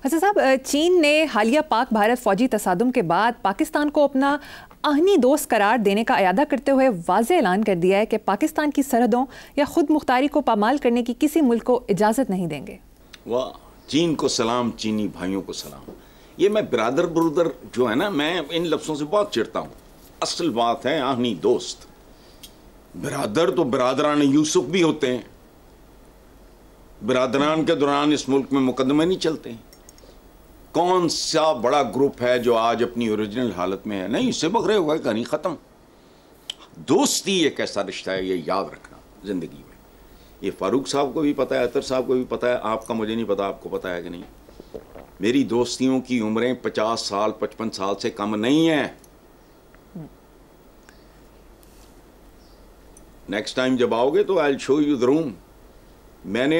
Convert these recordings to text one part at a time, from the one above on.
हसन साहब, चीन ने हालिया पाक भारत फौजी तसादुम के बाद पाकिस्तान को अपना आहनी दोस्त करार देने का इरादा करते हुए वाज़ेह ऐलान कर दिया है कि पाकिस्तान की सरहदों या खुद मुख्तारी को पामाल करने की किसी मुल्क को इजाज़त नहीं देंगे। वाह, चीन को सलाम, चीनी भाइयों को सलाम। ये मैं बिरादर बरूदर जो है ना, मैं इन लफ्ज़ों से बहुत चिढ़ता हूँ। असल बात है आहनी दोस्त। बिरादर तो बिरादरान यूसुफ भी होते हैं। बिरादरान के दौरान इस मुल्क में मुकदमे नहीं चलते हैं। कौन सा बड़ा ग्रुप है जो आज अपनी ओरिजिनल हालत में है? नहीं, इससे बगरे हुआ, कहानी खत्म। दोस्ती एक ऐसा रिश्ता है, ये याद रखना जिंदगी में। ये फारूक साहब को भी पता है, अतर साहब को भी पता है, आपका मुझे नहीं पता आपको पता है कि नहीं। मेरी दोस्तियों की उम्रें 50 साल 55 साल से कम नहीं है। नेक्स्ट टाइम जब आओगे तो I will show you the room. मैंने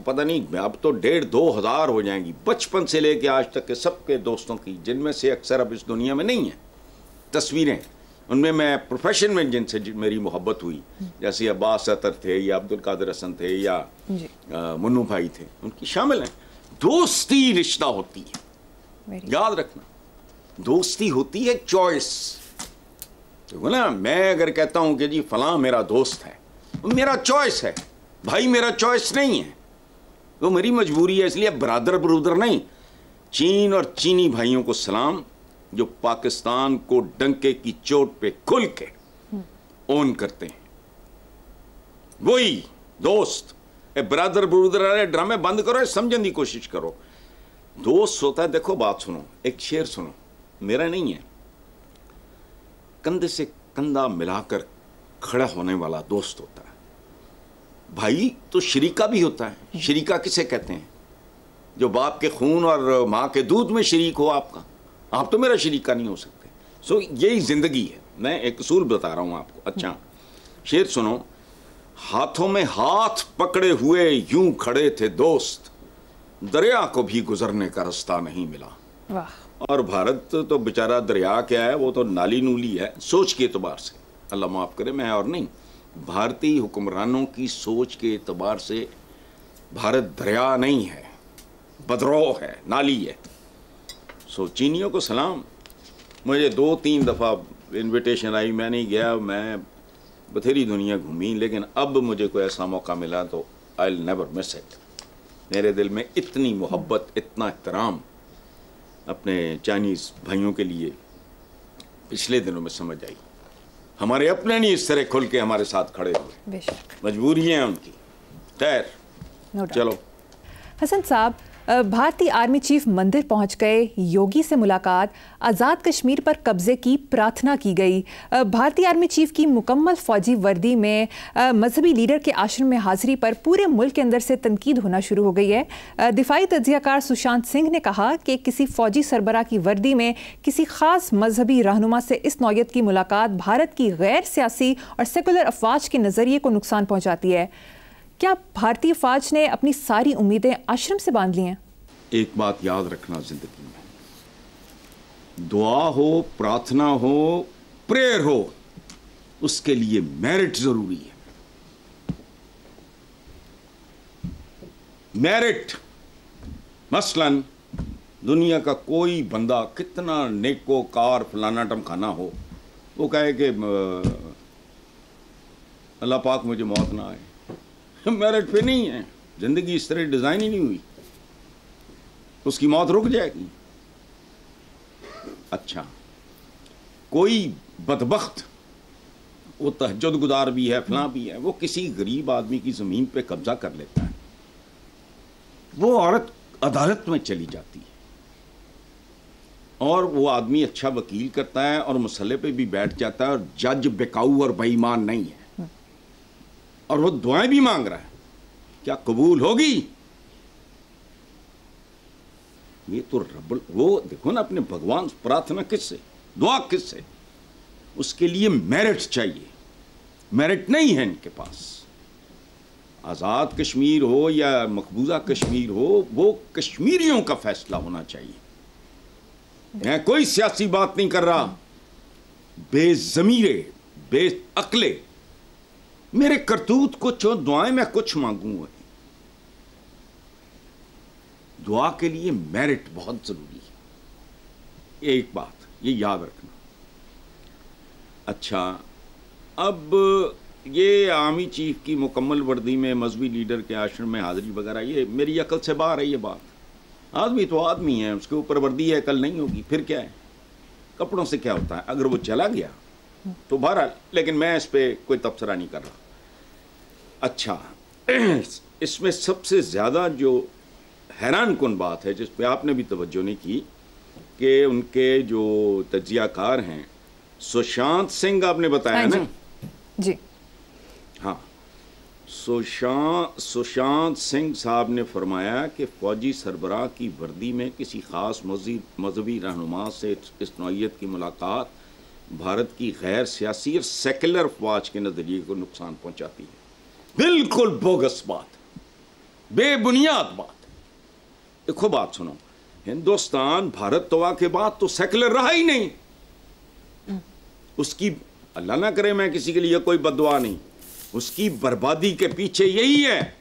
पता नहीं, अब तो 1,500-2,000 हो जाएंगी बचपन से लेके आज तक के सबके दोस्तों की, जिनमें से अक्सर अब इस दुनिया में नहीं है, तस्वीरें। उनमें मैं प्रोफेशन में जिनसे मेरी मोहब्बत हुई, जैसे अब्बास अतर थे या अब्दुल कादिर हसन थे या मुन्नू भाई थे, उनकी शामिल हैं। दोस्ती रिश्ता होती है, याद रखना। दोस्ती होती है चॉइस। देखो ना, मैं अगर कहता हूं कि जी फलां मेरा दोस्त है, वो मेरा चॉइस है भाई, मेरा चॉइस नहीं है, वो मेरी मजबूरी है। इसलिए बरादर बरूदर नहीं। चीन और चीनी भाइयों को सलाम, जो पाकिस्तान को डंके की चोट पे खुल के ओन करते हैं, वही दोस्त। बरादर बरूदर वाले ड्रामे बंद करो, समझने की कोशिश करो। दोस्त होता है, देखो बात सुनो, एक शेर सुनो, मेरा नहीं है। कंधे से कंधा मिलाकर खड़ा होने वाला दोस्त होता है। भाई तो शरीका भी होता है। शरीका किसे कहते हैं? जो बाप के खून और माँ के दूध में शरीक हो आपका। आप तो मेरा शरीका नहीं हो सकते। सो यही जिंदगी है। मैं एक असूल बता रहा हूं आपको। अच्छा, शेर सुनो। हाथों में हाथ पकड़े हुए यूं खड़े थे दोस्त, दरिया को भी गुजरने का रास्ता नहीं मिला। वाह। और भारत तो बेचारा दरिया क्या है, वो तो नाली नूली है सोच के एतबार से। अल्लाह माफ करे, मैं और नहीं, भारतीय हुक्मरानों की सोच के एतबार से भारत दरिया नहीं है, बदरोह है, नाली है। सो चीनियों को सलाम। मुझे 2-3 दफ़ा इनविटेशन आई, मैं नहीं गया। मैं बथेरी दुनिया घूमी, लेकिन अब मुझे कोई ऐसा मौका मिला तो I will never miss it. मेरे दिल में इतनी मोहब्बत, इतना एहतराम अपने चाइनीज़ भाइयों के लिए पिछले दिनों में समझ आई। हमारे अपने नहीं इस तरह खुल के हमारे साथ खड़े हुए, मजबूरी है उनकी। खैर चलो। हसन साहब, भारतीय आर्मी चीफ मंदिर पहुंच गए, योगी से मुलाकात, आज़ाद कश्मीर पर कब्जे की प्रार्थना की गई। भारतीय आर्मी चीफ की मुकम्मल फौजी वर्दी में मजहबी लीडर के आश्रम में हाजिरी पर पूरे मुल्क के अंदर से तनकीद होना शुरू हो गई है। दिफाई तज्जियाकार सुशांत सिंह ने कहा कि किसी फौजी सरबराह की वर्दी में किसी खास मजहबी रहनुमा से इस नौयत की मुलाकात भारत की गैर सियासी और सेकुलर अफवाज के नज़रिए को नुकसान पहुँचाती है। क्या भारतीय फौज ने अपनी सारी उम्मीदें आश्रम से बांध ली हैं? एक बात याद रखना जिंदगी में, दुआ हो, प्रार्थना हो, प्रेयर हो, उसके लिए मेरिट जरूरी है। मेरिट। मसलन दुनिया का कोई बंदा कितना नेकोकार फलाना टमखाना हो, वो कहे कि अल्लाह पाक मुझे मौत ना आए, मेरिट पे नहीं है। जिंदगी इस तरह डिजाइन ही नहीं हुई, उसकी मौत रुक जाएगी। अच्छा, कोई बदबख्त, वो तहज्जुद गुजार भी है, फलां भी है, वो किसी गरीब आदमी की जमीन पे कब्जा कर लेता है, वो औरत अदालत में चली जाती है और वो आदमी अच्छा वकील करता है और मसले पे भी बैठ जाता है और जज बेकाऊ और बेईमान नहीं है और वो दुआएं भी मांग रहा है, क्या कबूल होगी? ये तो रब्बुल, वो देखो ना, अपने भगवान प्रार्थना किससे, दुआ किससे? उसके लिए मेरिट चाहिए। मेरिट नहीं है इनके पास। आज़ाद कश्मीर हो या मकबूजा कश्मीर हो, वो कश्मीरियों का फैसला होना चाहिए। मैं कोई सियासी बात नहीं कर रहा। बेज़मीरे, बेअक्ले, मेरे करतूत कुछ हो, दुआएं मैं कुछ मांगूंगा। दुआ के लिए मेरिट बहुत ज़रूरी है, एक बात ये याद रखना। अच्छा, अब ये आर्मी चीफ की मुकम्मल वर्दी में मजहबी लीडर के आश्रम में हाजिरी वगैरह, ये मेरी अकल से बाहर है ये बात। आदमी तो आदमी है, उसके ऊपर वर्दी है, कल नहीं होगी, फिर क्या है, कपड़ों से क्या होता है। अगर वो चला गया तो बहरहाल, लेकिन मैं इस पर कोई तबसरा नहीं कर रहा। अच्छा, इसमें सबसे ज़्यादा जो हैरान कुन बात है, जिस पे आपने भी तवज्जो नहीं की, कि उनके जो तज्जियाकार हैं सुशांत सिंह, आपने बताया ना जी, हाँ, सुशांत सिंह साहब ने फरमाया कि फौजी सरबराह की वर्दी में किसी ख़ास मजहबी रहनुमा से इस नौइयत की मुलाकात भारत की गैर सियासी और सेकुलर अफवाज के नज़रिए को नुकसान पहुंचाती है। बिल्कुल बोगस बात, बेबुनियाद बात। देखो बात सुनो, हिंदुस्तान भारत तवा के बाद तो सेकुलर रहा ही नहीं। उसकी, अल्लाह ना करे मैं किसी के लिए कोई बददुआ नहीं, उसकी बर्बादी के पीछे यही है।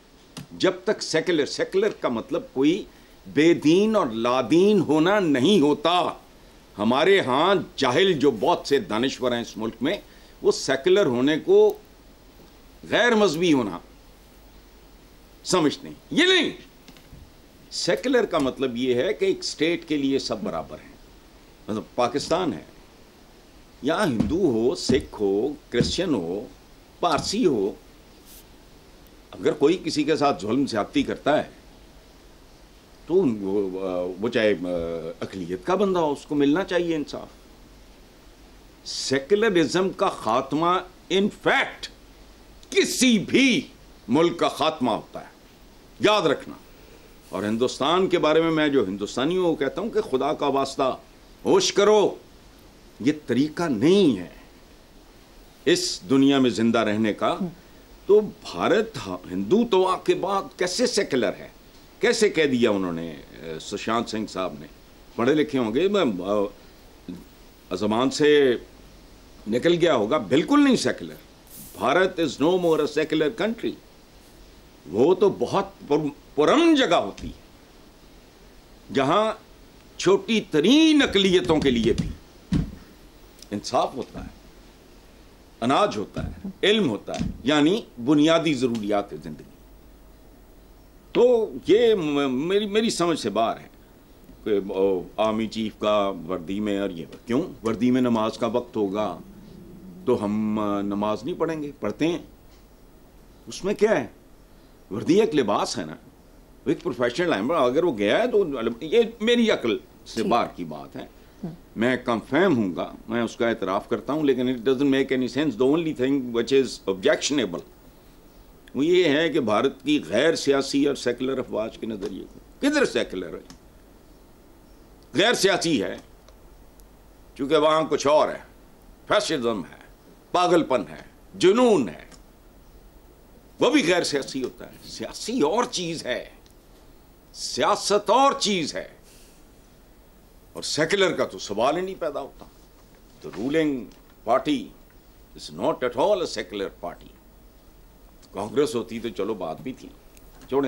जब तक सेकुलर का मतलब कोई बेदीन और लादीन होना नहीं होता। हमारे यहाँ जाहिल जो बहुत से दानिश्वर हैं इस मुल्क में, वो सेकुलर होने को गैर मजहबी होना समझते हैं। ये नहीं, सेकुलर का मतलब ये है कि एक स्टेट के लिए सब बराबर हैं। मतलब पाकिस्तान है, यहाँ हिंदू हो, सिख हो, क्रिश्चियन हो, पारसी हो, अगर कोई किसी के साथ जुल्म ज्यादती करता है तो वो चाहे अक़लियत का बंदा हो, उसको मिलना चाहिए इंसाफ। सेकुलरिज्म का खात्मा इनफैक्ट किसी भी मुल्क का खात्मा होता है, याद रखना। और हिंदुस्तान के बारे में मैं जो हिंदुस्तानियों को कहता हूं कि खुदा का वास्ता होश करो, ये तरीका नहीं है इस दुनिया में जिंदा रहने का। तो भारत हिंदू तवा के बाद कैसे सेकुलर है, कैसे कह दिया उन्होंने, सुशांत सिंह साहब ने, पढ़े लिखे होंगे, ज़बान से निकल गया होगा। बिल्कुल नहीं secular, Bharat is no more a secular country. वो तो बहुत पुरअमन जगह होती है जहां छोटी तरीन अक़लियतों के लिए भी इंसाफ होता है, अनाज होता है, इल्म होता है, यानी बुनियादी ज़रूरियात ज़िंदगी। तो ये मेरी समझ से बाहर है कि आर्मी चीफ का वर्दी में, और ये क्यों वर्दी में नमाज का वक्त होगा तो हम नमाज नहीं पढ़ेंगे? पढ़ते हैं, उसमें क्या है? वर्दी एक लिबास है ना, एक प्रोफेशनल है। अगर वो गया है तो ये मेरी अकल से बाहर की बात है, मैं कंफर्म हूँगा, मैं उसका एतराफ़ करता हूँ, लेकिन it doesn't make any sense. The only thing which is objectionable वो ये है कि भारत की गैर सियासी और सेकुलर अफवाज के नज़रिए को, किधर सेकुलर है, गैर सियासी है, क्योंकि वहाँ कुछ और है, फैशिज्म है, पागलपन है, जुनून है, वो भी गैर सियासी होता है। सियासी और चीज़ है, सियासत और चीज़ है, और सेकुलर का तो सवाल ही नहीं पैदा होता। The ruling party is not at all a secular party. Congress होती तो चलो बात भी थी, छोड़ें।